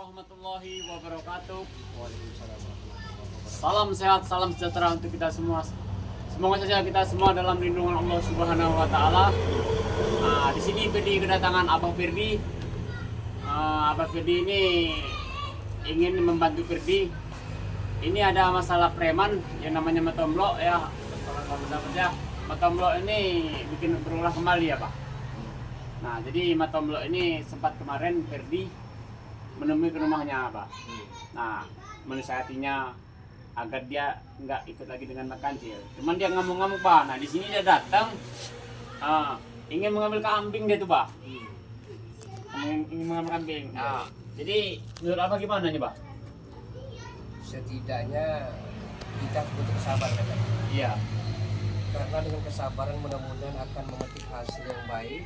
warahmatullahi wabarakatuh. Waalaikumsalam warahmatullahi wabarakatuh. Salam sehat, salam sejahtera untuk kita semua. Semoga saja kita semua dalam lindungan Allah Subhanahu wa taala. Di sini Firdi kedatangan Abah Firdi. Abah Firdi ini ingin membantu Firdi. Ini ada masalah preman yang namanya Matomblok ya. Kalau kamu dapat ya, Matomblok ini bikin berulah kembali ya, Pak. Nah, jadi Matomblok ini sempat kemarin Firdi menemui ke rumahnya, Pak. Nah, menasihatinya agar dia nggak ikut lagi dengan Mat Kancil. Cuman dia ngamuk-ngamuk, Pak. Nah, di sini dia datang ingin mengambil kambing dia tuh, Pak. Ingin mengambil kambing. Nah, jadi menurut Abah gimana nih, Pak? Setidaknya kita butuh kesabaran kan? Iya. Karena dengan kesabaran mudah-mudahan akan memetik hasil yang baik.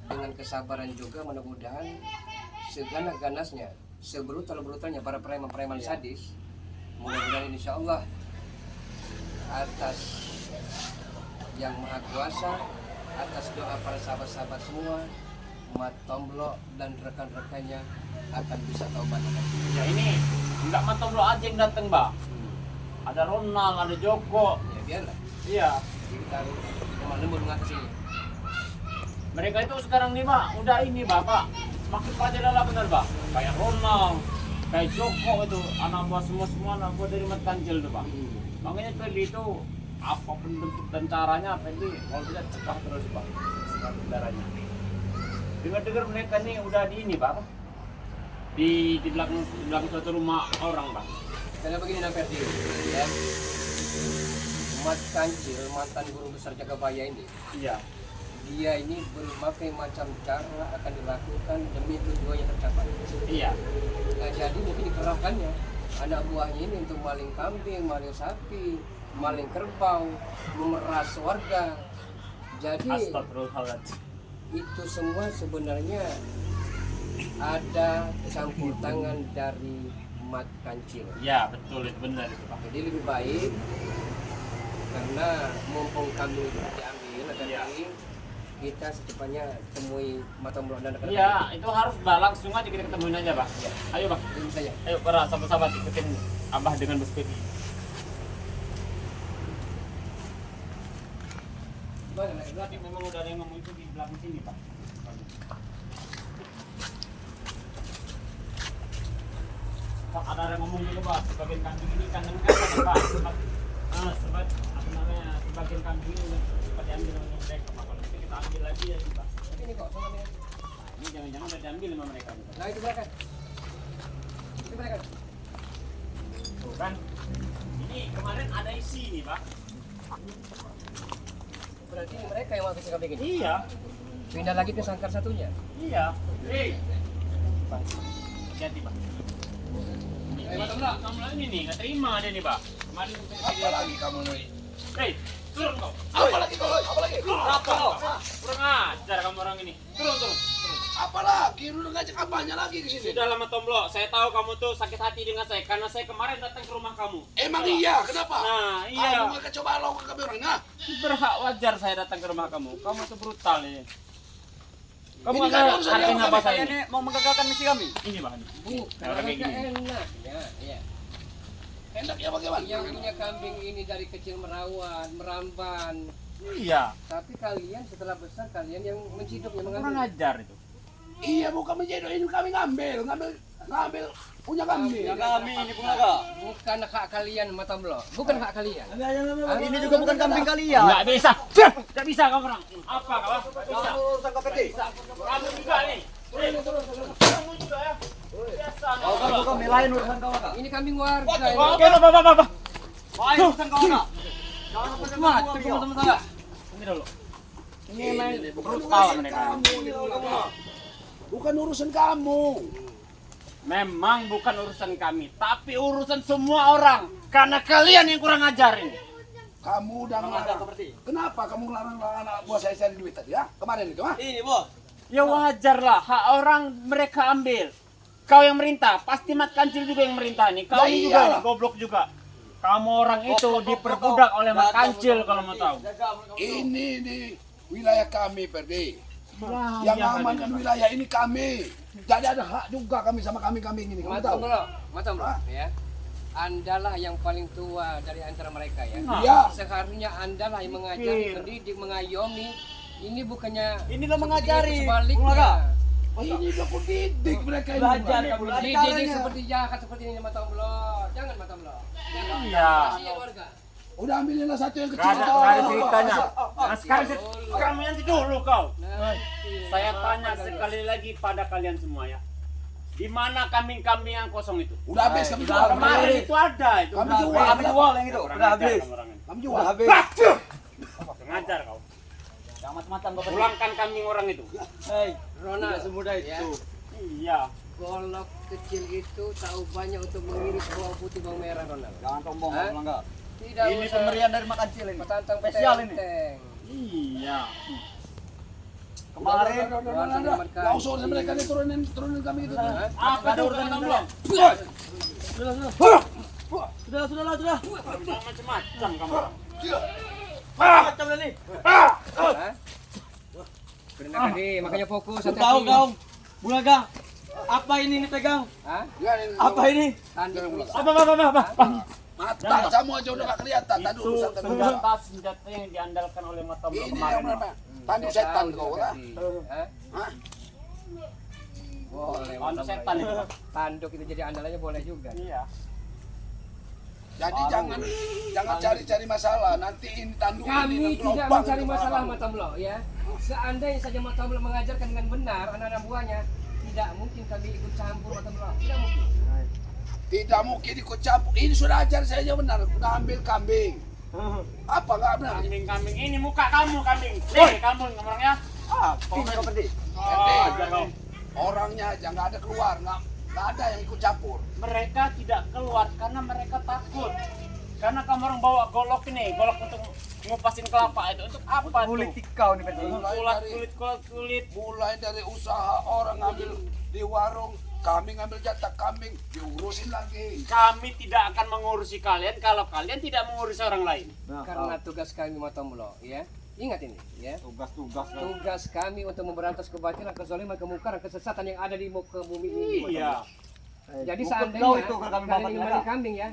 Dengan kesabaran juga mudah-mudahan seganas-ganasnya, sebrutal-brutalnya para preman-preman sadis, mudah-mudahan insya Allah atas yang maha kuasa, atas doa para sahabat-sahabat semua, Matomblok dan rekan-rekannya akan bisa taubat. Ya ini nggak Matomblok aja yang datang, Pak. Ada Ronald, ada Joko. Ya biarlah, Iya. kita lemah lembut mengatasi ini. Mereka itu sekarang nih, Pak, udah ini, Bapak. Semakin adalah benar, Pak. Kayak Ronald, kayak Joko itu, anak buah semua anak buah dari Mat Kancil tuh, Pak. Makanya Firdi itu apapun bentuk dan caranya, Firdi kalau bisa cegah terus, Pak. Cegah darahnya. Dengar-dengar mereka nih udah di ini, Pak. Di belakang suatu rumah orang, Pak. Karena begini nampak dia, ya. Mat Kancil, mantan guru besar Jagabaya ini, Iya. dia ini berbagai macam cara akan dilakukan demi tujuannya tercapai. Iya. Nah, jadi mungkin dikerahkannya anak buahnya ini untuk maling kambing, maling sapi, maling kerbau, memeras warga. Jadi Astagfirullahaladzim. itu semua sebenarnya ada campur tangan dari Mat Kancil. Iya, betul, itu benar itu, Pak. Jadi lebih baik karena mumpung kambing itu diambil akan Iya. kita secepatnya temui Matomblok dan rekan-rekan. Iya, itu harus, Pak. Langsung aja kita ketemuin aja, Pak. Ayo, Pak. Ini saja. Ayo para sahabat-sahabat ikutin Abah dengan Bos Firdi. Tadi memang udah ada yang ngomong itu di belakang sini, Pak. Pak, ada yang ngomong juga, Pak. Sebagian kambing ini kandang kan, Pak. Sebagian kambing ini sempat diambil oleh mereka, Pak. Kalau itu kita ambil lagi ya, Pak. Ini kok sama dia. Nah, ini jangan-jangan udah diambil sama mereka, Pak. Nah, itu mereka. Itu mereka. Tuh kan. Ini kemarin ada isi nih, Pak. Berarti mereka yang waktu kambing ini. Iya. Pindah lagi ke sangkar satunya. Iya. Hei. Hati, Pak. Kamu ini nih, nggak terima dia nih, Pak. Kemarin Apa lagi kamu nih? Hei, turun kau. Apa lagi kau? Apa lagi? Apa kau? Kurang ajar kamu orang ini. Turun. Apa lagi? Lu ngajak apanya lagi ke sini? Sudah lama Tomblok, saya tahu kamu tuh sakit hati dengan saya karena saya kemarin datang ke rumah kamu. Emang iya, kenapa? Nah, iya. Kamu nggak coba lawan kami orang, nah? Berhak wajar saya datang ke rumah kamu. Kamu tuh brutal ya. Kamu Ini nggak kan tahu urusan artinya yang apa kami saya ini? mau menggagalkan misi kami. Ini, Pak. Bukan Orang kayak gini. enaknya, ya. Enaknya bagaimana? Yang punya kambing ini dari kecil merawat, meramban. Iya. Tapi kalian setelah besar kalian yang menciduk, yang Kurang mengambil. ajar itu. Iya, bukan menjodohin kami ngambil punya kami. Ya kami ini pengaga. Bukan hak kalian Matomblok. Bukan hak kalian. Ini juga bukan kambing kalian. Nggak bisa. Nggak bisa kamu orang. Apa kau? Nggak bisa. Urusan KPT. Kamu juga nih. Kamu juga ya. Biasa. Oh, kamu kami lain urusan kau enggak? Ini kambing warga. ini. Oke, Bapak. Lain urusan kau enggak? Jangan sampai Mat, sama tunggu. teman saya. Ini dulu. Ini Ini main bukan brutal urusan mereka. kamu. Bukan urusan kamu. Memang bukan urusan kami, tapi urusan semua orang. Karena kalian yang kurang ajar ini. Kamu udah ngelarang. Kenapa kamu ngelarang anak buah saya cari duit tadi ya? Kemarin itu, ha? Ini, Bos. Ya wajar lah, hak orang mereka ambil. Kau yang merintah, pasti Mat Kancil juga yang merintah nih. Kau Ya ini juga iyalah. goblok juga. Kamu orang itu diperbudak oleh Mat Kancil kalau mau tahu. Ini di wilayah kami, Perdi. Yang amankan wilayah ini kami. Jadi ada hak juga kami sama kambing-kambing ini. Kamu tahu? Mata bro, ya. Andalah yang paling tua dari antara mereka ya. Iya. Seharusnya andalah yang mengajari, mendidik, mengayomi. Ini bukannya Ini lo mengajari. sebaliknya. Oh, ini udah didik mereka ini. Belajar Bang. kamu. Didik seperti jahat seperti ini mata bro. Jangan mata bro. Jangan. Iya. Kasihan warga. Udah ambilin satu yang kecil. Gak ada ceritanya. Nah, sekarang kamu nanti dulu kau. Nanti. Saya tanya sekali lagi pada kalian semua ya. Di mana kambing-kambing yang kosong itu? Udah habis kami Udah jual. habis. Kemarin itu ada itu. Kami Udah jual. habis. Kami jual yang itu. Kurang Udah ajar habis. kamu orang ini. Kami Udah jual. habis. Sengajar kau. Jangan macam-macam kau. Pulangkan kambing orang itu. Hei, Rona tidak semudah itu. Iya. Golok kecil itu tahu banyak untuk mengiris bawang putih bawang merah Ronald. Jangan sombong Hah? kau enggak. Tidak Ini usah pemberian dari makan kecil ini. petantang Spesial ini. petenteng. Iya. Kemarin Gak usah urusan mereka nih turunin kami itu. Apa ada urusan kamu belum? sudah. Jangan macam-macam kamu. Macam ini. Hah? Berenang tadi, makanya fokus Tahu hati-hati. kau. Bulaga. Apa ini pegang? Hah? Apa ini? Tanduk. Apa? Mata kamu aja udah gak kelihatan. Tadi Itu urusan tadi. senjata yang diandalkan oleh mata Ini kemarin. yang mana? Tanduk setan kau lah. Hah? Hah? Boleh. Tanduk setan itu. Tanduk itu jadi andalannya boleh juga. Iya. Jadi jangan cari-cari masalah. Nanti ini tanduk Kami ini tidak gelombang mencari itu masalah malam. Mata Mlo ya. Seandainya saja Mata Mlo mengajarkan dengan benar anak-anak buahnya, tidak mungkin kami ikut campur Mata Mlo. Tidak mungkin. Tidak mungkin ikut campur. Ini sudah ajar saya aja benar. Udah ambil kambing. Apa nggak benar? Kambing ini muka kamu kambing. Nih kamu orangnya. Ini kau pergi. Ajar kau. Orangnya aja nggak ada keluar, nggak ada yang ikut campur. Mereka tidak keluar karena mereka takut. Karena kamu orang bawa golok ini, golok untuk ngupasin kelapa itu untuk apa Kulit tuh? tikau nih pergi. Kulit. Mulai dari usaha orang ngambil di warung, kami ngambil jatah kambing, diurusin lagi. Kami tidak akan mengurusi kalian kalau kalian tidak mengurusi orang lain. Karena tugas kami Mata Mlo ya. Ingat ini ya. Tugas-tugas. Tugas kami untuk memberantas kebatilan, kezaliman, kemungkaran, kesesatan yang ada di muka bumi ini. Iya. Jadi Bukan seandainya kau itu kalau kami kalian bapak ingin merah. kambing ya,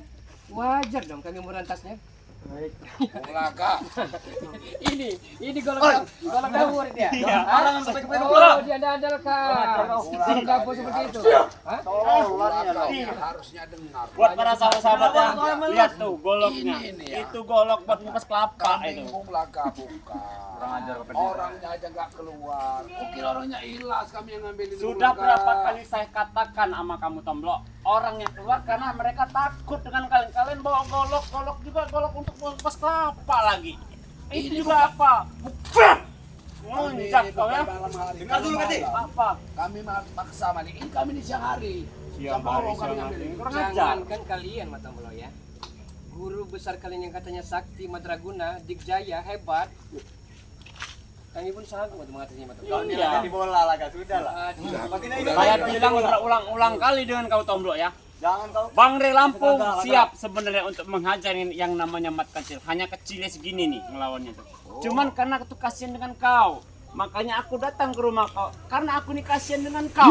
wajar dong kami memberantasnya. Mulaga. Ini golok dapur dia. Iya. Orang yang sampai ke Oh, dia andalkan. Golok dapur seperti itu. Hah? Mulaga harusnya dengar. Buat para sahabat-sahabat yang lihat tuh goloknya. Ini ya. Itu golok buat ngupas kelapa Kambing itu. mulaga bukan. Orangnya aja nggak keluar. Mungkin orangnya ilas kami yang ngambil itu. Sudah Mulaga. berapa kali saya katakan sama kamu Tomblo, orang yang keluar karena mereka takut dengan kalian. Kalian bawa golok juga golok untuk ngupas kelapa lagi. Itu Ini juga apa? Kami Muncak kau ya. malam hari. Dengar dulu, Kati. Apa? Kami maksa mali. Ini kami di siang hari. Siang Sama hari, orang kami siang ngambil hari. ini. Kurang ajar. Jangankan kalian Mata Mlo ya. Guru besar kalian yang katanya sakti, madraguna, dikjaya, hebat. Kami pun sanggup untuk mengatasinya Mata Mlo. Iya. Di bola lah, Kak. Sudah lah. Makin ini Saya bilang berulang-ulang kali dengan kau Tomblo ya. Jangan kau. Bang Re Lampung siap sebenarnya untuk menghajar yang namanya mat kecil. Hanya kecilnya segini nih ngelawannya tuh. Cuman karena aku kasihan dengan kau, makanya aku datang ke rumah kau. Karena aku nih kasihan dengan kau.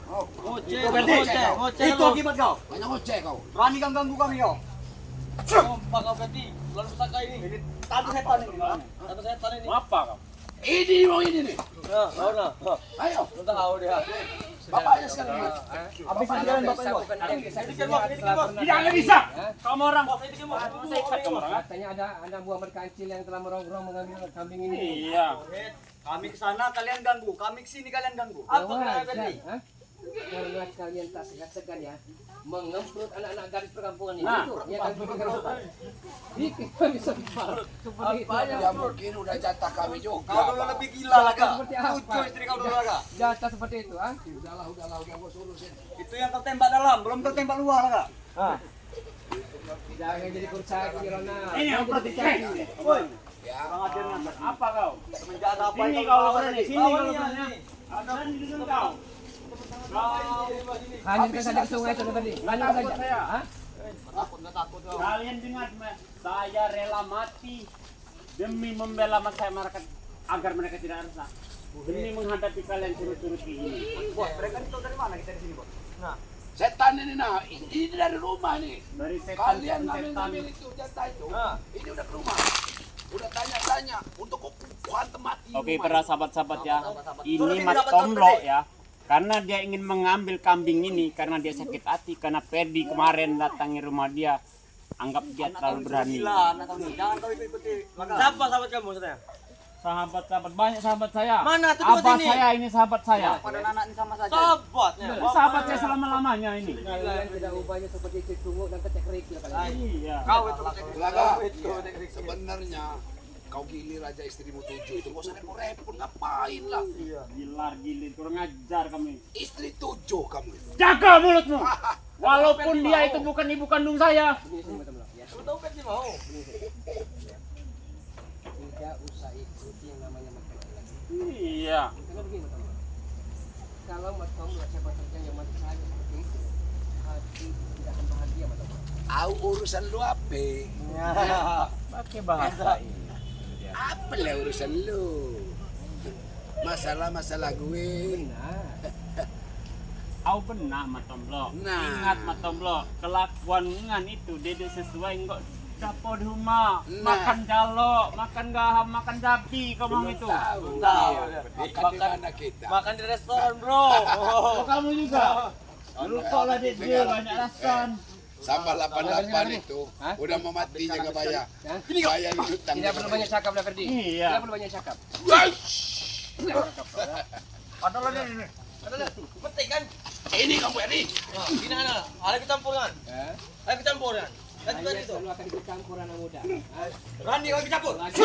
Ngoceh. Itu akibat kau. Banyak ngoceh kau. Berani kau ganggu kami kau. Sumpah kau berarti. Lalu pusaka ini. Ini tatu setan ini. Tatu setan ini. Mau apa kau? Ini mau ini nih. Nah, tahu nah. Ayo. Lu tahu dia. Bapaknya sekarang. Habis jalan bapak ini. Tidak bisa. Kamu orang. Saya ikat kamu orang. Katanya ada anak buah merkancil yang telah merongrong mengambil kambing ini. Iya. Kami ke sana kalian ganggu, kami ke sini kalian ganggu. Ya Apa kena wajar, tadi? hah? Karena kalian tak segan-segan ya mengemprut anak-anak gadis perkampungan ini. Nah. Itu yang kalian bikin kerusuhan. Bikin kami sempat seperti itu. Ya mungkin udah jatah kami juga. Kau dulu lebih gila lah kak. Seperti apa? Lucu istri kau dulu lah kak. Jatah seperti itu, ah? Udahlah, udah bos urusin. Itu yang kau tembak dalam, belum kau tembak luar lah kak. Jangan jadi kurcaci, Rona. Ini yang Jangan jadi kurcaci. Woi, Ya. Apa kau? semenjak ada apa Sini itu? kau berani. Sini Bawa kau dia, berani. sini. Ada di dalam kau. Hanyutkan saja ke sungai itu tadi. Hanyutkan saja. Hah? Nggak takut kau. Kalian dengar, saya rela mati demi membela masyarakat agar mereka tidak resah. demi menghadapi kalian curut-curut ini. Bos, mereka ini tahu dari mana kita di sini, Bos? Nah, Setan ini nah, ini dari rumah nih. Dari setan Kalian setan. ngambil itu jatah itu. Nah. Ini udah ke rumah. Udah tanya-tanya untuk kuantum mati. Oke, rumah. para sahabat-sahabat ya. Sahabat-sahabat. Ini Sudah Mas dapat Tomlo Ferdi. ya. Karena dia ingin mengambil kambing ini karena dia sakit hati karena Ferdi kemarin datangi rumah dia. Anggap dia terlalu berani. Gila, anak tahu nih. Jangan kau ikuti. Siapa sahabat kamu maksudnya? Sahabat-sahabat banyak sahabat saya. Mana? Tuh, Abah sini. saya ini sahabat saya. Pada anak ini sama saja. Sahabatnya. Ini sahabat saya selama-lamanya ini. Kalian tidak ubahnya seperti cecungu dan kecek kerikil kalian. Iya. Kau itu Laga. Kau itu Sebenarnya kau gilir aja istrimu 7 itu. Gak usah repot-repot, ngapain lah. Gilar gilir kurang ajar kamu. Istri 7 kamu itu. Jaga mulutmu. Walaupun dia itu bukan ibu kandung saya. Ini semua teman ya. Lu tahu Ferdi mau? Tidak usah ikuti yang namanya makan lagi. Iya. Karena begini teman. Kalau Mas Tom siapa saja yang mati saja seperti itu, hati tidak akan bahagia Mas Tom. Au urusan lu apa? Pakai bahasa ini. Apa lah urusan lu? Masalah-masalah gue. Nah, Au benar Matomblo. Nah. Ingat Matomblo, kelakuan ngan itu dede sesuai enggak dapur rumah, Nah. makan jalo, makan gaham, makan sapi kamu itu. Tahu. Tahu. Makan di mana kita? Makan di restoran, Bro. Oh, kamu juga. Dulu kok lah dia banyak alasan. Sama 88 itu udah mau mati jaga bayar. Hah? Bayar hutang. tidak perlu banyak cakap lah Ferdi. Iya. Tidak perlu banyak cakap. Adalah ini. Adalah. Penting kan? Ini kamu ini. Nah, ini anak. Ada kita campuran. Ya. Ada kita campuran. Dan juga Saya itu. selalu akan ikut campur anak muda. Hah? Randi kau ikut campur. Lagi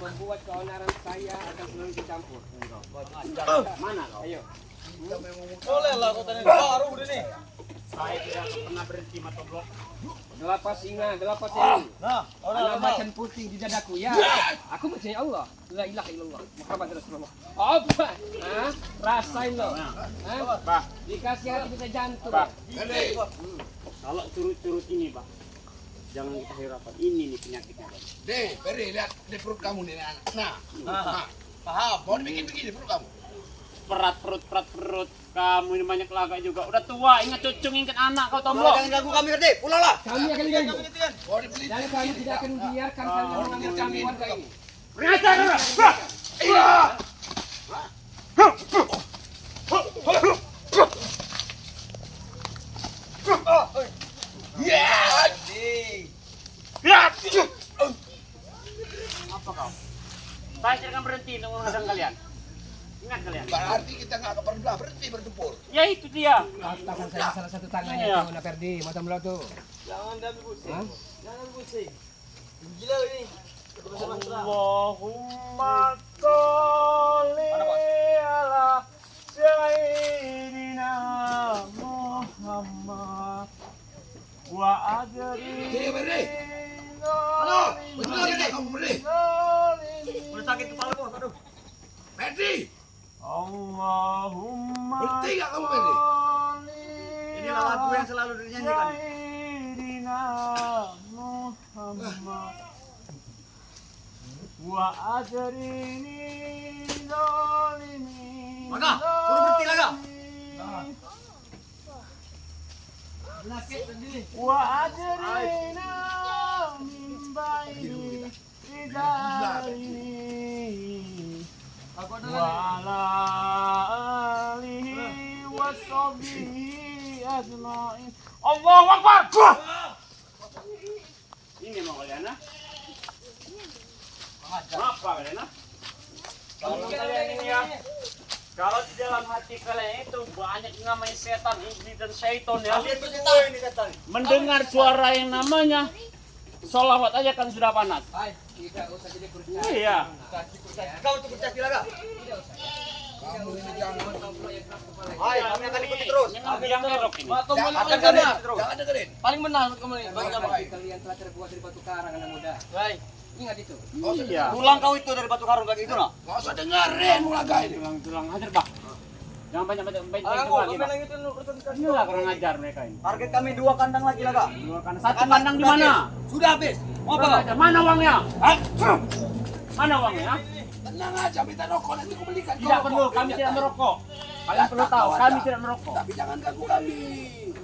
membuat keonaran saya akan selalu ikut campur. Mana kau? Ayo. Boleh lah kau tanya baru udah nih. Saya tidak pernah berhenti Matomblo. Gelapa singa, gelapa seri. Nah, Ada orang macan putih di dadaku ya. Aku percaya Allah. La ilaha illallah. Muhammad Rasulullah. Apa? Hah? Rasain lo. Hah? Bah, Dikasih hati bisa jantung. Pak. Gede. kalau curut-curut ini, Pak, jangan kita hiraukan. Ini nih penyakitnya, Pak. Deh, Peri lihat di perut kamu nih anak. Nah, Nah, paham. mau dibikin begini perut kamu. Perat perut. Kamu ini banyak laga juga. Udah tua, ingat cucung, ingat anak kau Tomblo. Jangan ganggu kami, Ferdi. Pulang lah. Kami akan diganggu. Mau dibeli. Dan kami tidak akan membiarkan kalian mengambil kami warga ini. Ngajar, Ya. Apa kau? Saya akan berhenti untuk menghadang kalian. Ingat kalian. Berarti kita nggak pernah berhenti bertempur. Ya itu dia. Katakan saya salah satu tangannya Iya. tuh, Nak Ferdi, mata belah tuh. Jangan diambil pusing. Hah? Jangan ambil pusing. Gila ini. Allahumma sholli ala sayyidina Muhammad wa ajri. Oke, Peri. Halo, betul tidak kamu Peri? Udah sakit kepala bos, aduh. Peri, Allahumma berhenti nggak kamu Peri? Inilah lagu yang selalu dinyanyikan. Sayyidina Muhammad wa ajrini zalimin. Laga, suruh berhenti, Laga. Sakit sendiri. Wa ajrina min baini ridari Aku ada wa lagi. ala alihi wa sahbihi ajma'in. Allahu Akbar. Ini mau kalian ah? Apa kalian ah? Kalau kalian ini ya, kalau di dalam hati kalian itu banyak namanya setan, iblis dan syaitan ya. Kalian berdua ini setan. Mendengar suara yang namanya sholawat aja kan sudah panas. Hai, tidak usah jadi percaya. Iya. Kau itu bercaki Laga. Kamu ini jangan. Hai, kami akan ikuti terus. Ini yang erok ini. Jangan Akan dengerin. kami terus. Jangan dengerin. Paling benar kamu ini. Bagi kami. Tapi kalian telah terbuat dari batu karang anak muda. Baik. Ingat itu. Iya. Tulang kau itu dari batu karung kayak gitu nah. Nggak usah dengerin mulaga ini. Tulang hajar bah. Jangan banyak Aku lagi kami bah. yang itu bertanding. Inilah kurang ajar mereka ini. Target kami 2 kandang lagi Laga. Dua kan satu kandang di mana? Sudah habis. Mau Kurang apa? ajar. Mana uangnya? Hah? Mana uangnya? Tenang aja, minta rokok nanti aku belikan. Tidak perlu, kami tidak merokok. Kalian perlu tahu, kami tidak merokok. Tapi jangan ganggu kami.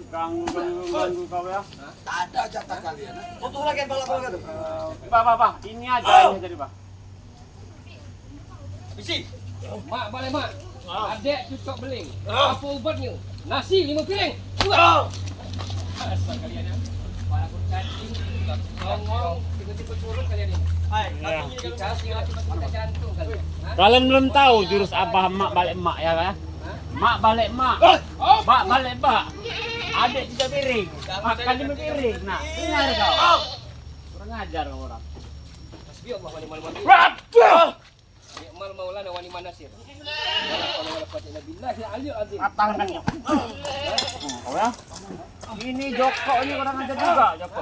Ganggu kau ya. Tak ada jatah kalian. Untuk lagi balap-balap. Pak, ini aja Pak. Bisi. Mak, balik mak. Adek cucuk beling. Apa ubatnya? Nasi 5 piring. Asal kalian ya. Para kucing, ngomong, tiba-tiba turun kalian ini. Hai, Dikasih lagi mata jantung kalian. Hah? Kalian belum tahu jurus abah mak balik mak ya kan? Mak balik mak. Mak balik mak. Adik juga piring. Makan di piring. Nah, dengar kau. Kurang ajar kau orang. Hasbi Allah wa ni'mal wakil. Rabbah. Ni'mal maulana wa ni'man nasir. Wala quwwata illa billahil aliyyil azim. Patang kan ya. Kau ya. Ini Joko ini kurang ajar juga Joko.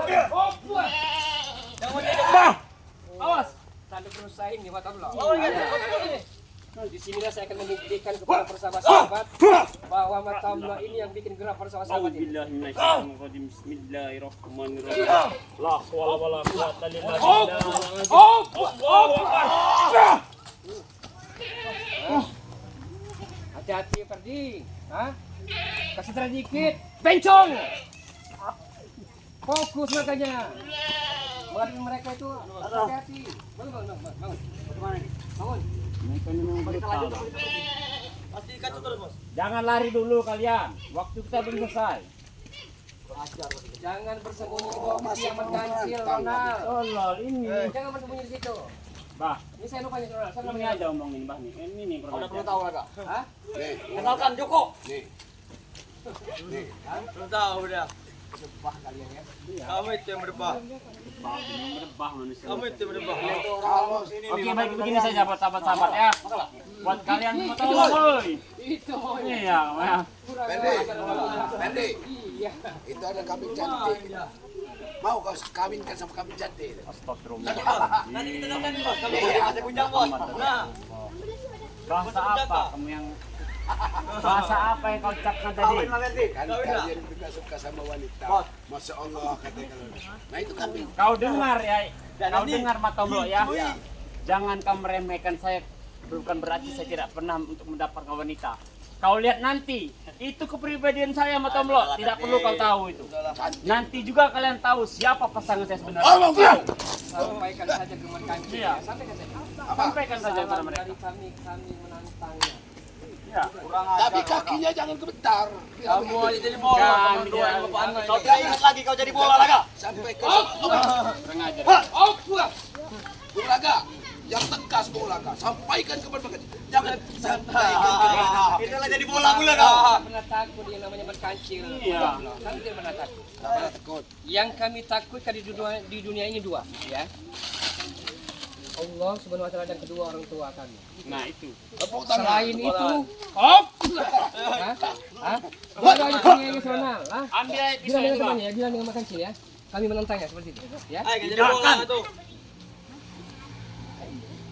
Bah. Awas. Tanda berusaha ini mata belah. Di sinilah saya akan membuktikan kepada sahabat-sahabat bahwa mata belah ini yang bikin gerak para sahabat ini. Bismillahirrahmanirrahim. La haula wala quwwata illa billah. Hati-hati Ferdi. Hah? Kasih terang dikit. Bencong. Fokus makanya. Menghadapi mereka itu hati-hati. Bangun. Bagaimana nih? Bangun. Mereka memang brutal. Pasti kacau terus, Bos. Jangan lari dulu kalian. Waktu kita belum selesai. Jangan bersembunyi di bawah kediaman kancil, Ronald. Tolol ini. Jangan bersembunyi di situ. Bah, Ini saya lupa nih, Ronald. Saya ini namanya aja omongin bah nih. Ini nih kurang Udah perlu ajar. tahu ada. Hah? Nih, Kenalkan Joko. nih. Perlu tahu udah. Debah kalian ya. Kamu itu yang berdebah. Berdebah manusia. Kamu itu yang berdebah. Kalau sini Oke, baik begini saja buat sahabat-sahabat ya. Buat kalian semua tahu, woi. Itu. Iya, ya. Pendi, Iya. itu ada kambing cantik. Mau kau kawinkan sama kambing cantik? Astagfirullah. Nanti kita dapat nih, Bos. Kamu ada kunjang, Bos. Nah, Bahasa apa kamu yang bahasa apa yang kau ucapkan tadi? Kan kalian juga suka sama wanita. Masya Allah katakan. Nah itu kambing. Kau dengar ya. Kau nanti- dengar Matomblo ya. Iya. Jangan kau meremehkan saya. Bukan berarti saya tidak pernah untuk mendapatkan wanita. Kau lihat nanti, itu kepribadian saya Matomblo. Tidak perlu kau tahu itu. Nanti juga kalian tahu siapa pasangan saya sebenarnya. Ngomong kau. Sampaikan saja ke kancil. Iya. Sampaikan saja. Sampaikan saja kepada Salam mereka. dari kami menantangnya. Ya. Tapi kakinya jangan kebentar. kamu aja jadi bola. Jangan, Kamu doain jangan. bapak anda. Kau tidak ingat lagi kau jadi bola laga. Sampai ke Kurang ajar. Bung Laga, yang tegas Bung Laga. Sampaikan kepada mereka. Jangan sampaikan kepada Itulah jadi bola mula kau. Tidak pernah takut yang namanya berkancil. Iya. Kami tidak pernah takut. Jangan takut. Yang kami takutkan di dunia ini dua, ya. Allah Subhanahu wa taala dan kedua orang tua kami. Nah itu. Tepuk tangan. Selain itu, hah? Hah? Baru aja dunia ini nasional, hah? Ambil air Bilang dengan pisau temannya ya, bilang dengan makan ya. Kami menentangnya seperti itu, ya. Hai, jadi bola tuh.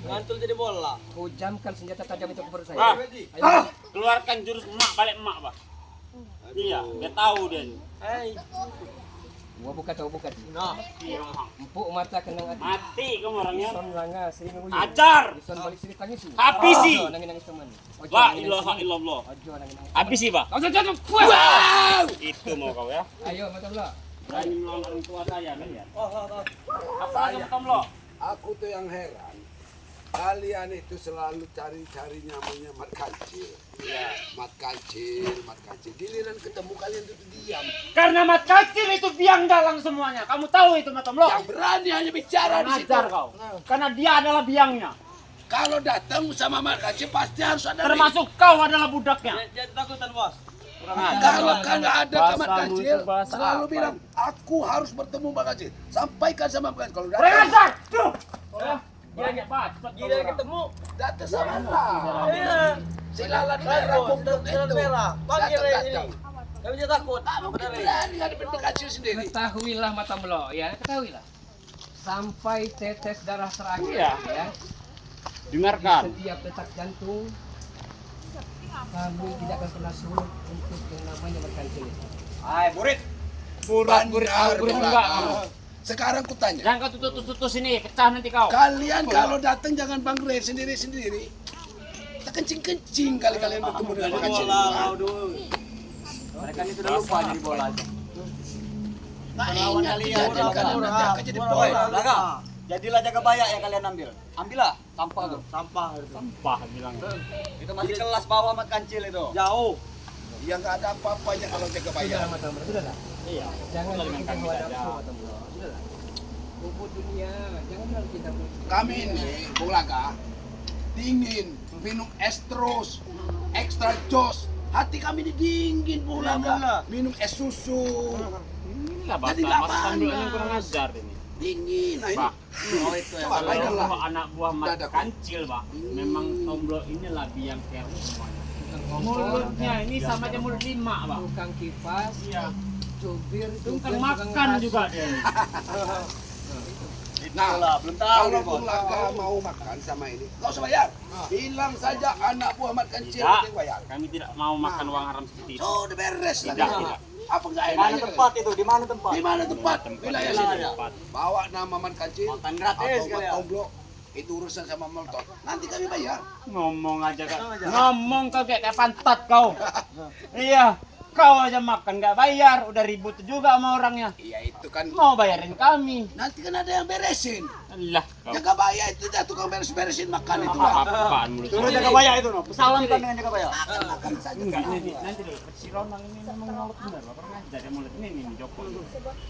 Ngantul jadi bola. Kau jamkan senjata tajam itu ke perut saya. Ah. Ayo. Keluarkan jurus emak balik emak, Pak. Iya, dia tahu dia. Hai. Gua buka tahu buka. Nah, Iya, Mak. Empuk mata kenang hati. Mati kamu orangnya. Son langa sering nguyu. Ajar. Son balik sini tangis sih. Habisi. Ojo nangis teman. Ojo La nangis ilaha sini. illallah. Ojo nangis. Habis sih, Pak. Ojo jatuh. Itu mau kau ya. Ayo mata belah. Berani melawan orang tua saya kan ya. oh. Apa lagi Tomlo? Aku tuh yang heran. Kalian itu selalu cari-cari namanya mat kancil. Iya, mat kancil. Giliran ketemu kalian itu diam. Karena mat kecil itu biang dalang semuanya. Kamu tahu itu Tomlo? Yang berani hanya bicara di situ. Ajar kau. Karena dia adalah biangnya. Kalau datang sama mat kancil pasti harus ada. Termasuk kau adalah budaknya. Dia takutan, Bos. Kurang ajar. Kalau nggak ada ke mat Bahasamu kancil, itu bahasa selalu apa? bilang aku harus bertemu mat kancil. Sampaikan sama mat kancil. Kalau Kurang datang, ajar. Tuh. Oh ya. Banyak banget. Gila ketemu. datang sama lah. Iya. Silalan merah kumpul Silalan itu. merah. Panggil Datang, ini. datang. Kami tidak takut. Mungkin berani ngadepin mat kancil sendiri. Ketahuilah mata belah ya, ketahuilah. Sampai tetes darah terakhir Iya. ya. Dengarkan. Setiap detak jantung kami tidak akan pernah surut untuk yang namanya berkancil itu. Hai, murid. Burat Benar, enggak Bung kamu. Laga. Sekarang kutanya. Jangan kau tutus ini, pecah nanti kau. Kalian kalau datang jangan bangre sendiri-sendiri. Kita kencing-kencing kali kalian bertemu dengan Mak Kacil. Mereka itu udah lupa jadi bola. Nah, ingat kejadian kalian udah jaga jadi Woi, bola. Laga. Jadilah jaga bayak yang kalian ambil. Ambillah sampah tuh. Sampah itu. Sampah bilang. Itu masih kelas bawah mat kancil itu. Jauh. Yang nggak ada apa-apanya kalau jaga bayar. Iya. Jangan Dengan bikin kami hawa saja. nafsu Matambro. Sudahlah. Rumput dunia, jangan terlalu kita Kami ini, Bung Laga, dingin, minum es terus, ekstra jos. Hati kami ini dingin, Bung Laga. Minum es susu. Inilah Jadi bahasa nggak Mas Sambil yang panas. kurang ajar ini. Dingin. Nah, ini. Bah, Oh itu ya. Coba bayarlah. kalau anak buah Mat Dadaku. Kancil, Pak. Memang Tomblo inilah biang kerok semuanya. Mulutnya ini sama aja mulut lima, Pak. tukang kipas, Iya. jubir, Tukang makan juga dia. Nah, Belum tahu kalau nih, Bung Bos. Laga mau makan sama ini, nggak usah bayar. Bilang saja anak buah Mat Kancil Tidak, yang bayar. kami tidak mau makan uang haram seperti itu. Oh, udah beres Tidak, lagi. tidak. Apa nggak Di mana enaknya? tempat itu? Di mana tempat? Di mana tempat? Wilayah sini. Tempat. Bawa nama Mat Kancil Makan gratis atau kalian. Tomblo. Itu urusan sama Moltot. Nanti kami bayar. Ngomong aja kan. Ngomong kau kayak pantat kau. Iya. Kau aja makan nggak bayar, udah ribut juga sama orangnya. Iya itu kan. Mau bayarin kami. Nanti kan ada yang beresin. Allah kau. Jaga bayar itu dah tukang beres-beresin makan itu lah. Apaan mulut Suruh sendiri? jaga bayak itu, no. Pesawan kami dengan jaga bayak. Makan saja. Enggak, nanti dulu. Si Ronald ini memang mulut benar, Bapak pernah jadi mulut ini Joko.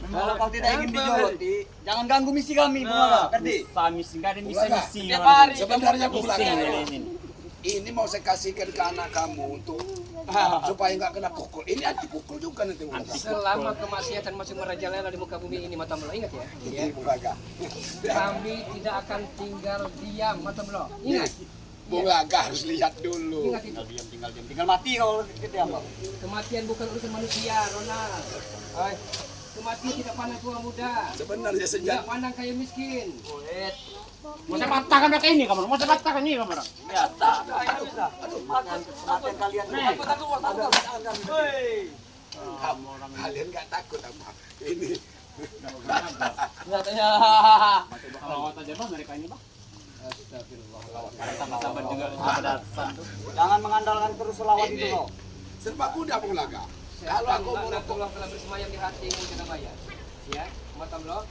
Kalau kau tidak ingin dijoloti, jangan ganggu misi kami, Bung Laga. Ngerti? Misi enggak ada misi-misi. Setiap hari. Sebenarnya Bung misi Laga, ini. ini mau saya kasihkan ke anak kamu untuk supaya nggak kena pukul. Ini anti pukul juga nanti Bung Laga. Selama kemaksiatan masih merajalela di muka bumi ini Matambro, ingat ya. Ini Bung Laga. Kami tidak akan tinggal diam Matambro. Ingat. Bung Laga harus lihat dulu. Ingat itu. Tinggal diam. Tinggal mati kalau kita apa? Kematian bukan urusan manusia, Ronald. Kematian tidak pandang tua muda. Sebenarnya Tidak sejak pandang kaya miskin. Mau saya patahkan mereka ini kamu. Mau saya patahkan ini kamu. Ya, tak. Aduh, makan kematian kalian. kalian nggak takut apa? Ini Katanya. Kalau aja Bang mereka ini Bang. Sabar juga Jangan mengandalkan terus selawat itu, ini no. serba kuda Bung Laga. Kalau aku mau Allah telah bersemayam di hati yang kita bayar. Ya, Matambro.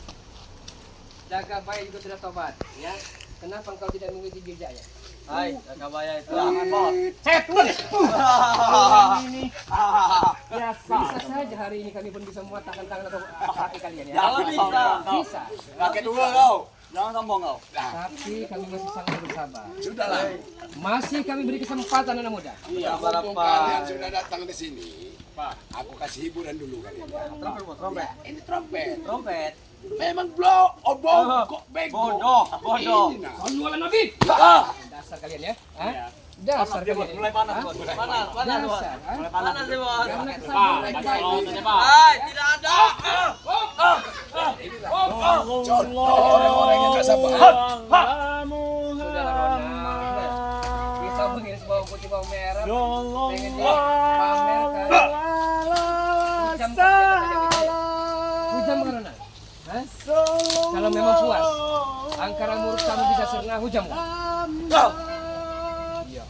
Jaga baik juga sudah tobat, ya. Kenapa engkau tidak mengikuti jejaknya? Hai, jaga bayak itu. Jangan, Bos. Saya tulis. Ini biasa. Bisa saja hari ini kami pun bisa mematahkan tangan atau kaki kalian ya. Jangan bisa. Bisa. Kakek dua kau. Jangan sombong kau. Tapi kami masih sangat bersabar. sudahlah. Masih kami beri kesempatan anak muda. Iya, Mumpung kalian sudah datang di sini, Pak. aku kasih hiburan dulu kalian. Trompet, Bos, trompet. Ini trompet. Trompet. Memang blow, kok bego. Bodoh. Ini nah. Sallu ala Nabi. Ah! Dasar kalian ya. Hah? Iya. Dasar Dia, Bos. kalian. Mulai panas, Bos. Panas, Bos. Dasar. hah? Mulai panas nih, Bos. Karena Pak, kesabaran baca baik. salawat aja Pak. Hai, tidak ada. Contoh orang-orang yang nggak sabar. Saudara Ronald. Bisa begini bawang putih bawang merah. Pengen dia pamerkan. Hujam Hujam kan Ronald? Hah? Kalau memang puas, angkara muruk kamu bisa serna hujam kan? Iya.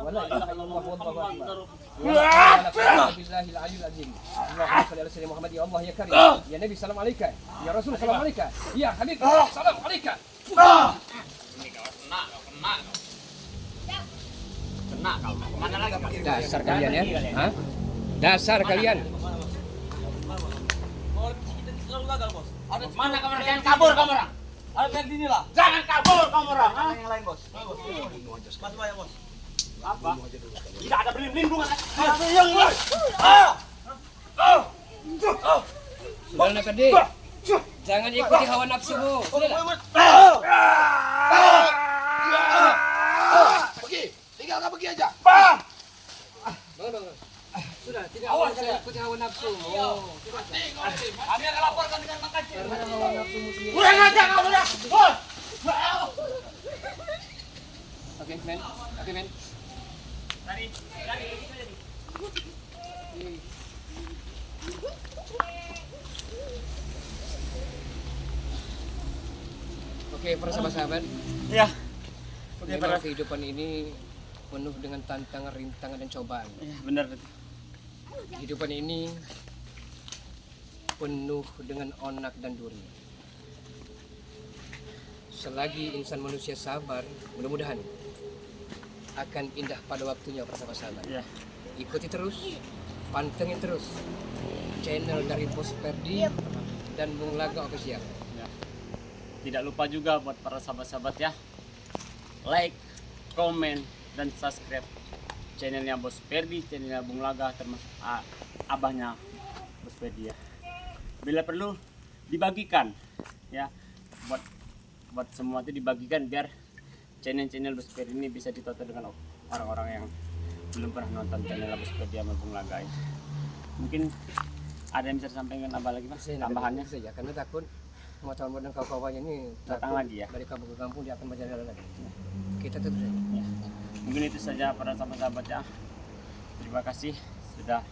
Wala ilaha illallah wallahu akbar. Bismillahil aliyyil azim. Allahumma shalli ala sayyidina Muhammad ya Allah ya karim. Ya Nabi salam alaika. Ya Rasul salam alaika. Ya Habib salam alaika. Kena kau. Mana lagi? Dasar kalian ya. Hah? Dasar kalian. Selalu gagal, Bos. Ada Mana kamu jangan kabur kamu orang. ada yang di sini lah. Jangan kabur kamu orang. Ada yang lain, Bos. Mas bayar, Bos. Apa? Tidak ada pelindungan. Saudara Nakade. Jangan ikuti hawa nafsumu. Sudahlah. Pergi, tinggal nggak pergi aja. Bangun, bangun. Sudah, tidak usah ikuti hawa nafsumu. Kami akan laporkan dengan makasih. Karena hawa nafsumu sendiri. Kurang aja kamu orang. Oke, men. Oke, men. Oke, para sahabat-sahabat, Ya. Oke, memang para. kehidupan ini penuh dengan tantangan, rintangan, dan cobaan. Ya, benar. Kehidupan ini penuh dengan onak dan duri. Selagi insan manusia sabar, mudah-mudahan akan indah pada waktunya para sahabat-sahabat. Ya. Ikuti terus, pantengin terus channel dari Bos Perdi dan Bung Laga Official. Ya. Tidak lupa juga buat para sahabat-sahabat ya, like, komen, dan subscribe channelnya Bos Perdi, channelnya Bung Laga, termasuk abahnya Bos Perdi ya. Bila perlu dibagikan ya, buat semua itu dibagikan biar channel Bos Perdi ini bisa ditonton dengan orang-orang yang belum pernah nonton channel Bos Perdi sama Bung Laga ya. Mungkin ada yang bisa disampaikan apa lagi Mas? Tambahannya saja, karena takut teman-teman dan kawan-kawannya ini datang lagi ya. dari kampung ke kampung, dia akan berjalan lagi. Kita tutup saja. Ya. Mungkin itu saja para sahabat-sahabat ya. Terima kasih sudah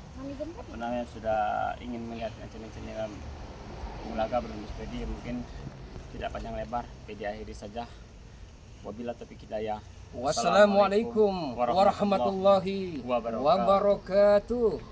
sudah ingin melihat channel Bung Laga bersama Bos Perdi. Mungkin tidak panjang lebar, Perdi akhiri saja. Wabillahi taufiq hidayah. Wassalamualaikum warahmatullahi wabarakatuh.